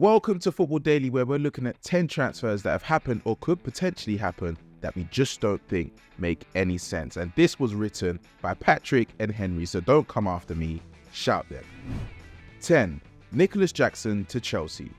Welcome to Football Daily, where we're looking at 10 transfers that have happened or could potentially happen that we just don't think make any sense. And this was written by Patrick and Henry, so don't come after me, shout them. 10. Nicolas Jackson to Chelsea.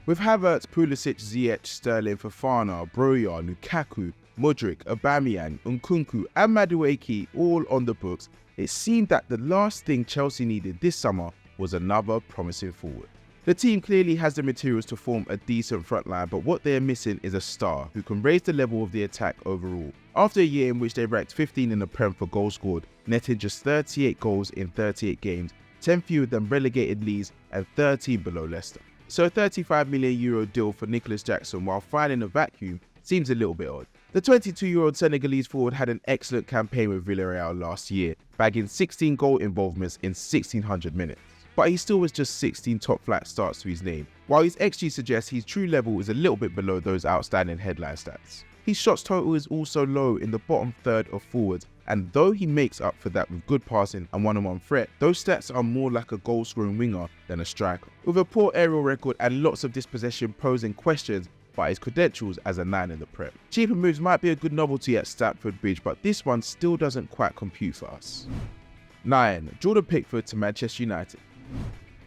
With Havertz, Pulisic, Ziyech, Sterling, Fofana, Broja, Lukaku, Modric, Aubameyang, Nkunku and Madueke all on the books, it seemed that the last thing Chelsea needed this summer was another promising forward. The team clearly has the materials to form a decent front line, but what they are missing is a star who can raise the level of the attack overall. After a year in which they ranked 15 in the Prem for goals scored, netting just 38 goals in 38 games, 10 fewer than relegated Leeds and 13 below Leicester. So a €35 million deal for Nicolas Jackson while finding a vacuum seems a little bit odd. The 22-year-old Senegalese forward had an excellent campaign with Villarreal last year, bagging 16 goal involvements in 1,600 minutes. But he still has just 16 top-flight starts to his name, while his XG suggests his true level is a little bit below those outstanding headline stats. His shots total is also low in the bottom third of forwards, and though he makes up for that with good passing and one-on-one threat, those stats are more like a goal-scoring winger than a striker. With a poor aerial record and lots of dispossession posing questions by his credentials as a 9 in the Prem. Cheaper moves might be a good novelty at Stamford Bridge, but this one still doesn't quite compute for us. 9. Jordan Pickford to Manchester United.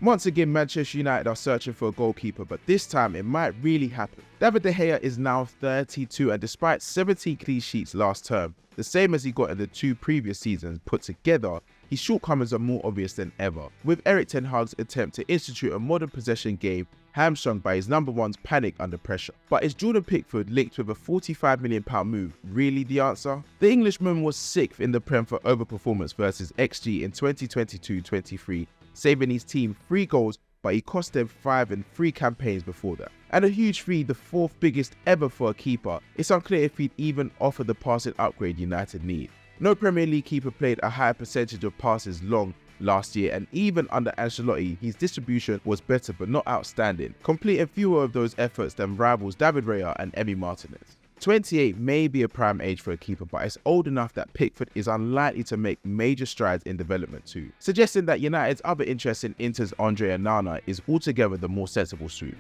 Once again, Manchester United are searching for a goalkeeper, but this time it might really happen. David De Gea is now 32, and despite 17 clean sheets last term, the same as he got in the 2 previous seasons put together, his shortcomings are more obvious than ever, with Erik ten Hag's attempt to institute a modern possession game hamstrung by his number one's panic under pressure. But is Jordan Pickford linked with a £45 million move really the answer? The Englishman was 6th in the Prem for overperformance versus XG in 2022-23, saving his team 3 goals, but he cost them 5 in 3 campaigns before that. And a huge fee, the 4th biggest ever for a keeper. It's unclear if he'd even offer the passing upgrade United need. No Premier League keeper played a higher percentage of passes long last year, and even under Ancelotti, his distribution was better but not outstanding, completing fewer of those efforts than rivals David Raya and Emi Martinez. 28 may be a prime age for a keeper, but it's old enough that Pickford is unlikely to make major strides in development too, suggesting that United's other interest in Inter's Andre Onana is altogether the more sensible suit.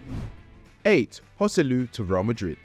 8. JOSELU to Real Madrid.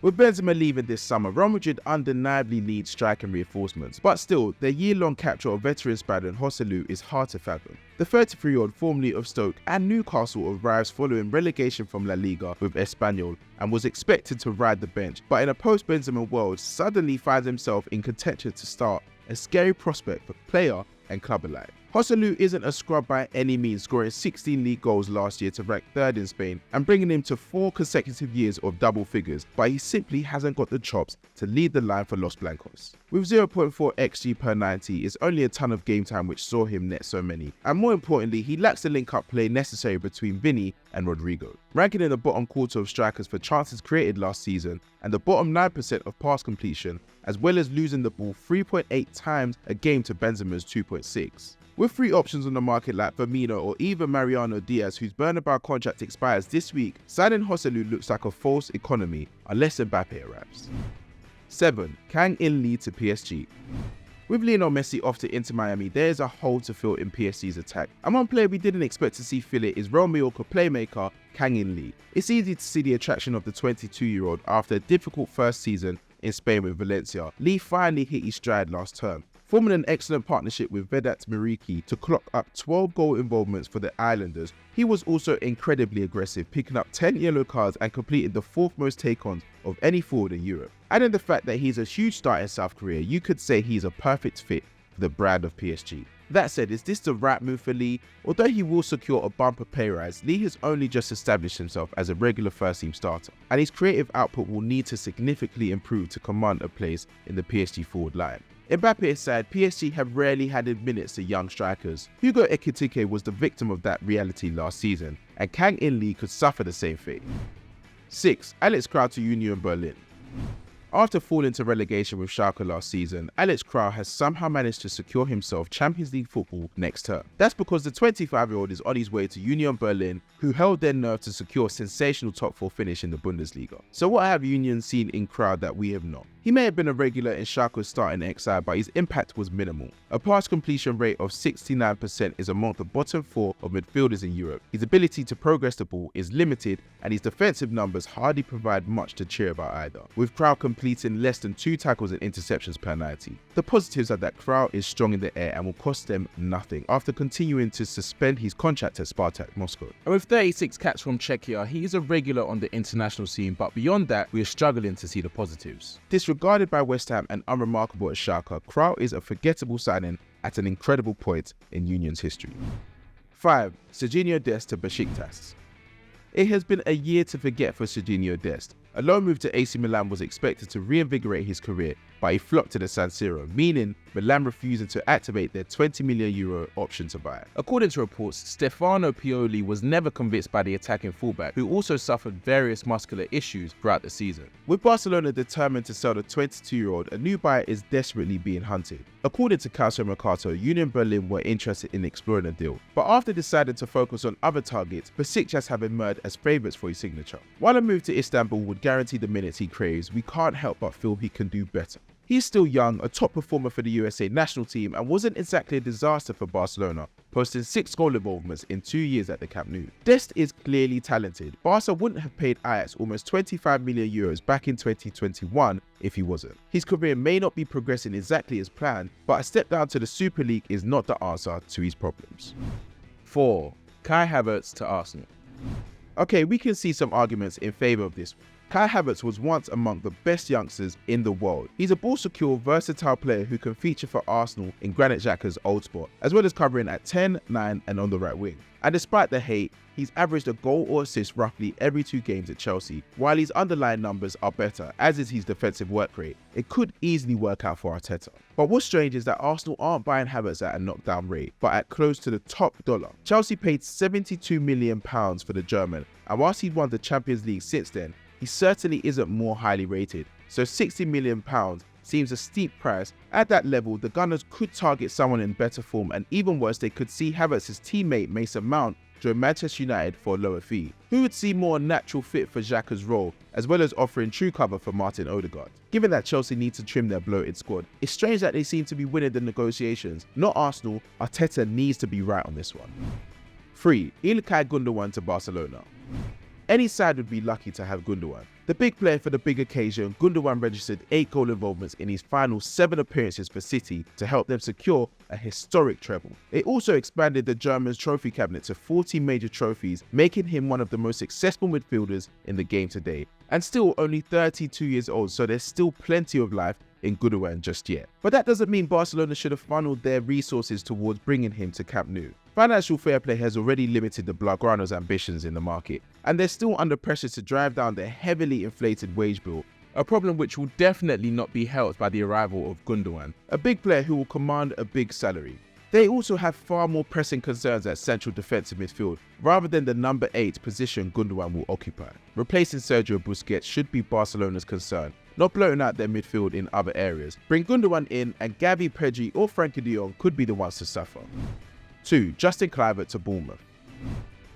With Benzema leaving this summer, Real Madrid undeniably needs striking reinforcements, but still, their year-long capture of veteran Spaniard JOSELU is hard to fathom. The 33-year-old, formerly of Stoke and Newcastle, arrives following relegation from La Liga with Espanyol and was expected to ride the bench, but in a post-Benzema world, suddenly finds himself in contention to start, a scary prospect for player and club alike. JOSELU isn't a scrub by any means, scoring 16 league goals last year to rank 3rd in Spain and bringing him to 4 consecutive years of double figures, but he simply hasn't got the chops to lead the line for Los Blancos. With 0.4 XG per 90, it's only a ton of game time which saw him net so many, and more importantly, he lacks the link-up play necessary between Vinny and Rodrigo. Ranking in the bottom quarter of strikers for chances created last season and the bottom 9% of pass completion, as well as losing the ball 3.8 times a game to Benzema's 2.6. With 3 options on the market like Firmino or even Mariano Diaz, whose Bernabeu contract expires this week, signing JOSELU looks like a false economy unless Mbappe arrives. 7. Kang In-lee to PSG. With Lionel Messi off to Inter Miami, there is a hole to fill in PSG's attack, and one player we didn't expect to see fill it is Real Mallorca playmaker Kang In-lee. It's easy to see the attraction of the 22-year-old after a difficult first season in Spain with Valencia. Lee finally hit his stride last term, forming an excellent partnership with Vedat Miriki to clock up 12 goal involvements for the Islanders. He was also incredibly aggressive, picking up 10 yellow cards and completing the 4th most take-ons of any forward in Europe. And in the fact that he's a huge star in South Korea, you could say he's a perfect fit for the brand of PSG. That said, is this the right move for Lee? Although he will secure a bumper pay rise, Lee has only just established himself as a regular first-team starter, and his creative output will need to significantly improve to command a place in the PSG forward line. Mbappe aside, PSG have rarely handed minutes to young strikers. Hugo Ekitike was the victim of that reality last season, and Kang In-lee could suffer the same fate. 6. Alex Krau to Union Berlin. After falling to relegation with Schalke last season, Alex Krau has somehow managed to secure himself Champions League football next term. That's because the 25-year-old is on his way to Union Berlin, who held their nerve to secure a sensational top 4 finish in the Bundesliga. So what have Union seen in Krau that we have not? He may have been a regular in Schalke's starting XI, but his impact was minimal. A pass completion rate of 69% is among the bottom 4 of midfielders in Europe. His ability to progress the ball is limited, and his defensive numbers hardly provide much to cheer about either, with Krau completing less than 2 tackles and interceptions per 90. The positives are that Krau is strong in the air and will cost them nothing after continuing to suspend his contract at Spartak Moscow. And with 36 caps from Czechia, he is a regular on the international scene, but beyond that, we are struggling to see the positives. Disregarded by West Ham and unremarkable at Schalke, Krau is a forgettable signing at an incredible point in Union's history. 5. Sergiño Dest to Beşiktaş. It has been a year to forget for Sergiño Dest. A loan move to AC Milan was expected to reinvigorate his career, but he flopped to the San Siro, meaning Milan refusing to activate their €20 million option to buy. According to reports, Stefano Pioli was never convinced by the attacking fullback, who also suffered various muscular issues throughout the season. With Barcelona determined to sell the 22-year-old, a new buyer is desperately being hunted. According to Calcio Mercato, Union Berlin were interested in exploring a deal, but after deciding to focus on other targets, Beşiktaş have emerged as favourites for his signature. While a move to Istanbul would guarantee the minutes he craves, we can't help but feel he can do better. He's still young, a top performer for the USA national team, and wasn't exactly a disaster for Barcelona, posting 6 goal involvements in 2 years at the Camp Nou. Dest is clearly talented. Barca wouldn't have paid Ajax almost €25 million back in 2021 if he wasn't. His career may not be progressing exactly as planned, but a step down to the Super League is not the answer to his problems. 4. Kai Havertz to Arsenal. Okay, we can see some arguments in favour of this. Kai Havertz was once among the best youngsters in the world. He's a ball-secure, versatile player who can feature for Arsenal in Granit Xhaka's old spot, as well as covering at 10, 9 and on the right wing. And despite the hate, he's averaged a goal or assist roughly every 2 games at Chelsea. While his underlying numbers are better, as is his defensive work rate, it could easily work out for Arteta. But what's strange is that Arsenal aren't buying Havertz at a knockdown rate, but at close to the top dollar. Chelsea paid £72 million for the German, and whilst he'd won the Champions League since then, he certainly isn't more highly rated, so £60 million seems a steep price. At that level, the Gunners could target someone in better form, and even worse, they could see Havertz's teammate Mason Mount join Manchester United for a lower fee, who would seem more a natural fit for Xhaka's role, as well as offering true cover for Martin Odegaard. Given that Chelsea need to trim their bloated squad, it's strange that they seem to be winning the negotiations. Not Arsenal. Arteta needs to be right on this one. 3. Ilkay Gundogan to Barcelona. Any side would be lucky to have Gundogan. The big player for the big occasion, Gundogan registered 8 goal involvements in his final 7 appearances for City to help them secure a historic treble. It also expanded the Germans' trophy cabinet to 40 major trophies, making him one of the most successful midfielders in the game today. And still only 32 years old, so there's still plenty of life in Gundogan just yet. But that doesn't mean Barcelona should have funneled their resources towards bringing him to Camp Nou. Financial fair play has already limited the Blaugrana's ambitions in the market, and they're still under pressure to drive down their heavily inflated wage bill, a problem which will definitely not be helped by the arrival of Gundogan, a big player who will command a big salary. They also have far more pressing concerns at central defensive midfield, rather than the number 8 position Gundogan will occupy. Replacing Sergio Busquets should be Barcelona's concern, not blowing out their midfield in other areas. Bring Gundogan in and Gavi, Pedri or Frankie de Jong could be the ones to suffer. 2. Justin Kluivert to Bournemouth.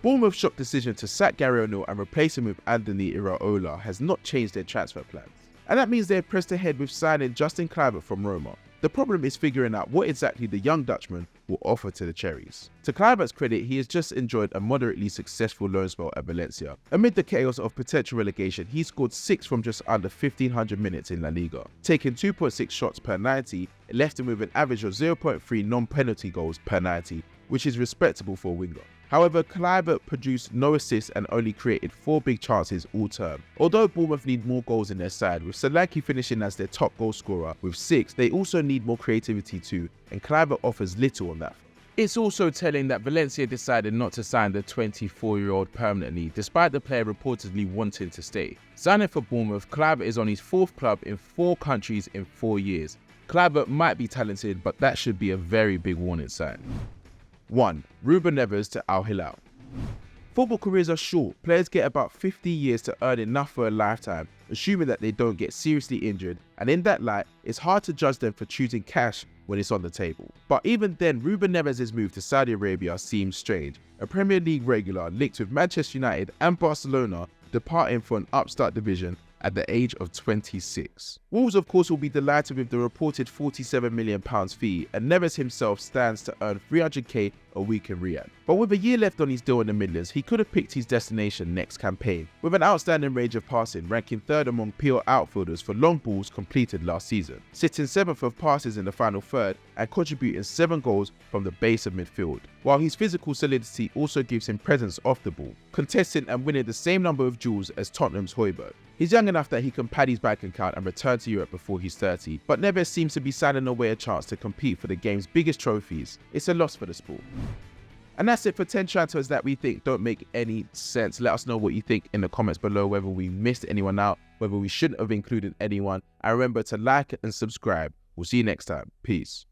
Bournemouth's shock decision to sack Gary O'Neill and replace him with Anthony Iraola has not changed their transfer plans, and that means they have pressed ahead with signing Justin Kluivert from Roma. The problem is figuring out what exactly the young Dutchman will offer to the Cherries. To Kluivert's credit, he has just enjoyed a moderately successful loan spell at Valencia. Amid the chaos of potential relegation, he scored 6 from just under 1,500 minutes in La Liga. Taking 2.6 shots per 90, it left him with an average of 0.3 non-penalty goals per 90, which is respectable for a winger. However, Kluivert produced no assists and only created 4 big chances all term. Although Bournemouth need more goals in their side, with Solanke finishing as their top goal scorer with 6, they also need more creativity too, and Kluivert offers little on that front. It's also telling that Valencia decided not to sign the 24-year-old permanently, despite the player reportedly wanting to stay. Signing for Bournemouth, Kluivert is on his 4th club in 4 countries in 4 years. Kluivert might be talented, but that should be a very big warning sign. 1. Ruben Neves to Al Hilal. Football careers are short. Players get about 50 years to earn enough for a lifetime, assuming that they don't get seriously injured, and in that light, it's hard to judge them for choosing cash when it's on the table. But even then, Ruben Neves' move to Saudi Arabia seems strange. A Premier League regular linked with Manchester United and Barcelona departing for an upstart division at the age of 26. Wolves, of course, will be delighted with the reported £47 million fee, and Neves himself stands to earn 300k a week in Riyadh. But with a year left on his deal in the Midlands, he could have picked his destination next campaign, with an outstanding range of passing, ranking 3rd among pure outfielders for long balls completed last season, sitting 7th of passes in the final third and contributing 7 goals from the base of midfield, while his physical solidity also gives him presence off the ball, contesting and winning the same number of duels as Tottenham's Højbjerg. He's young enough that he can pad his bank account and return to Europe before he's 30, but Neves seems to be signing away a chance to compete for the game's biggest trophies. It's a loss for the sport. And that's it for 10 transfers that we think don't make any sense. Let us know what you think in the comments below, whether we missed anyone out, whether we shouldn't have included anyone. And remember to like and subscribe. We'll see you next time. Peace.